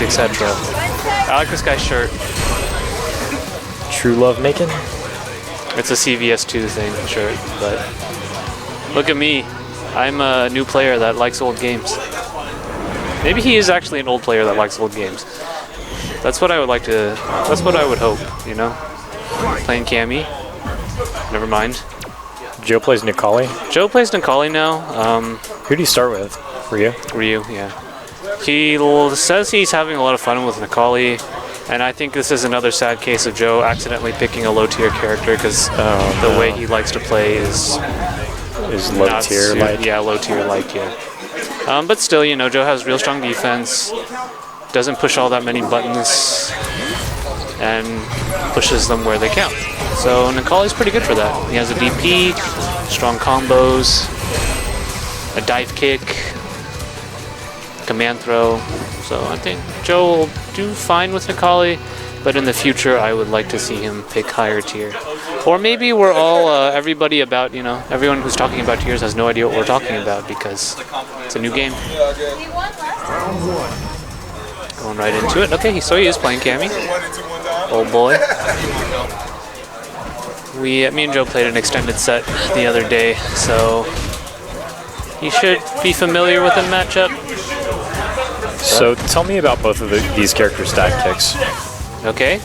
etc. I like this guy's shirt. True love making? It's a CVS2 thing, shirt, but look at me. I'm a new player that likes old games. Maybe he is actually an old player that likes old games. That's what I would like to, that's what I would hope, you know? Playing Cammy. Never mind. Joe plays Nikali. Joe plays Nikali now. Who do you start with? Ryu? Ryu, yeah. He says he's having a lot of fun with Nikali, and I think this is another sad case of Joe accidentally picking a low-tier character because the way he likes to play is low-tier like. Yeah, low-tier like, yeah. But still, you know, Joe has real strong defense, doesn't push all that many buttons, and pushes them where they count. So Nikali's pretty good for that. He has a DP, strong combos, a dive kick, command throw. So I think Joe will do fine with Nikali, but in the future I would like to see him pick higher tier. Or maybe we're all, everybody about, you know, everyone who's talking about tiers has no idea what we're talking about because it's a new game. Going right into it. Okay, so he is playing Cammy. Oldboy. Me and Joe played an extended set the other day, so he should be familiar with the matchup. So tell me about both of these characters' dive kicks. Okay.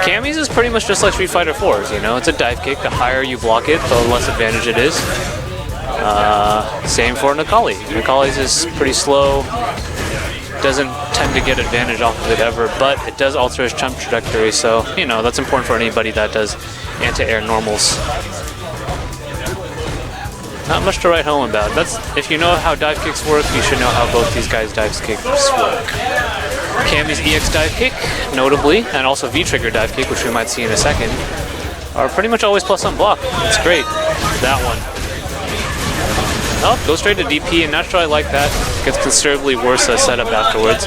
Cammy's is pretty much just like Street Fighter 4's, you know? It's a dive kick. The higher you block it, the less advantage it is. Same for Nikali. Nikali's is pretty slow. Doesn't tend to get advantage off of it ever, but it does alter his jump trajectory, so, you know, that's important for anybody that does anti-air normals. Not much to write home about. If you know how dive kicks work, you should know how both these guys' dive kicks work. Cammy's EX dive kick, notably, and also V-trigger dive kick, which we might see in a second, are pretty much always plus on block. It's great. That one. Oh, go straight to DP, and not sure I like that. Gets considerably worse setup afterwards.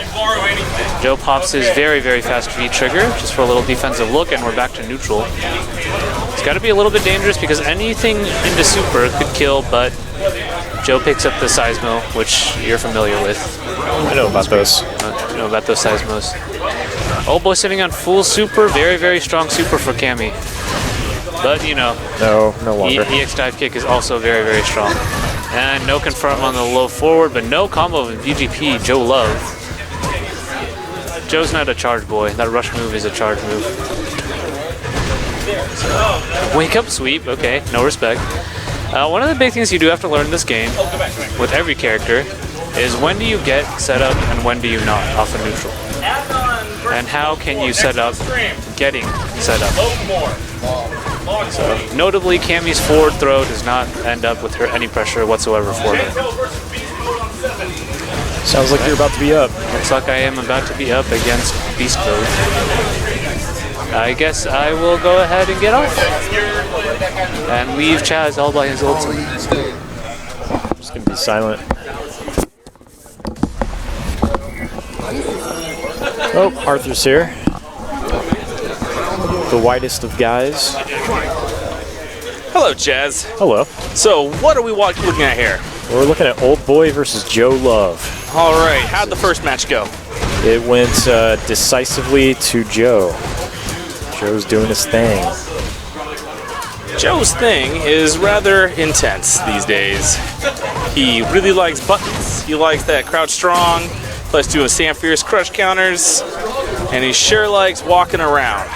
Joe pops his very, very fast V-trigger, just for a little defensive look, and we're back to neutral. It's got to be a little bit dangerous because anything into super could kill, but Joe picks up the Seismo, which you're familiar with. I know about those. You know about those Seismos. Oldboy sitting on full super, very, very strong super for Cammy. But, you know, no longer. EX dive kick is also very, very strong. And no confirm on the low forward, but no combo of VGP, Joe love. Joe's not a charge boy. That rush move is a charge move. So, wake up sweep, okay, no respect. One of the big things you do have to learn in this game, with every character, is when do you get set up and when do you not off a neutral. And how can you set up getting set up. So, notably, Cammy's forward throw does not end up with any pressure whatsoever for her. Sounds like you're about to be up. Looks like I am about to be up against Beast Mode. I guess I will go ahead and get off. And leave Chaz all by his ultimate. I'm just going to be silent. Oh, Arthur's here. The whitest of guys. Hello, Chaz. Hello. So, what are we looking at here? We're looking at Oldboy versus Joe Love. All right, how'd the first match go? It went decisively to Joe. Joe's doing his thing. Joe's thing is rather intense these days. He really likes buttons. He likes that crouch strong. Likes doing Sam Fierce crush counters. And he sure likes walking around.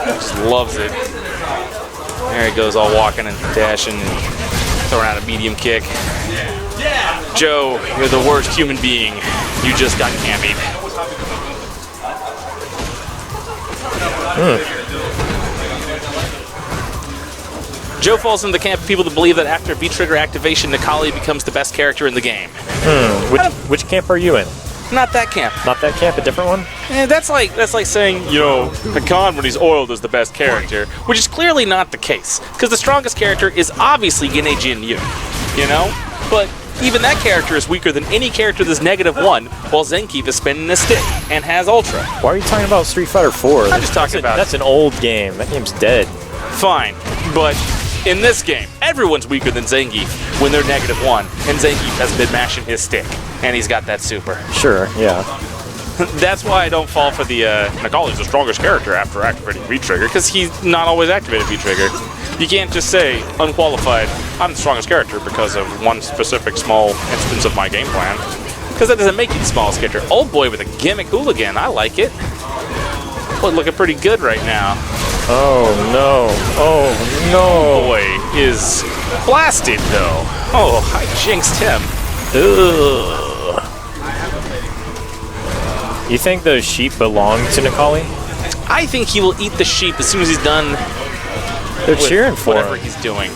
Just loves it. There he goes, all walking and dashing and throwing out a medium kick. Joe, you're the worst human being. You just got cammied. Joe falls into the camp of people that believe that after V-trigger activation, Nikali becomes the best character in the game. Which camp are you in? Not that camp. Not that camp, a different one? That's like saying, you know, Hakan when he's oiled is the best character, which is clearly not the case. Because the strongest character is obviously Gene Jin Yu, you know? But even that character is weaker than any character that's -1, while Zenkeith is spinning a stick and has Ultra. Why are you talking about Street Fighter 4? I'm just talking about... That's an old game. That game's dead. Fine, but in this game, everyone's weaker than Zangief when they're -1, and Zangief has been mashing his stick, and he's got that super. Sure, yeah. That's why I don't fall for the Necalli's the strongest character after activating V-Trigger, because he's not always activated V-Trigger. You can't just say, unqualified, I'm the strongest character because of one specific small instance of my game plan. Because that doesn't make you the smallest character. Oldboy with a gimmick hooligan, I like it. Boy, looking pretty good right now. Oh no, oh no. Boy is blasted though. Oh, I jinxed him. Ugh. You think the sheep belong to Necalli? I think he will eat the sheep as soon as he's done They're cheering for whatever him. he's doing.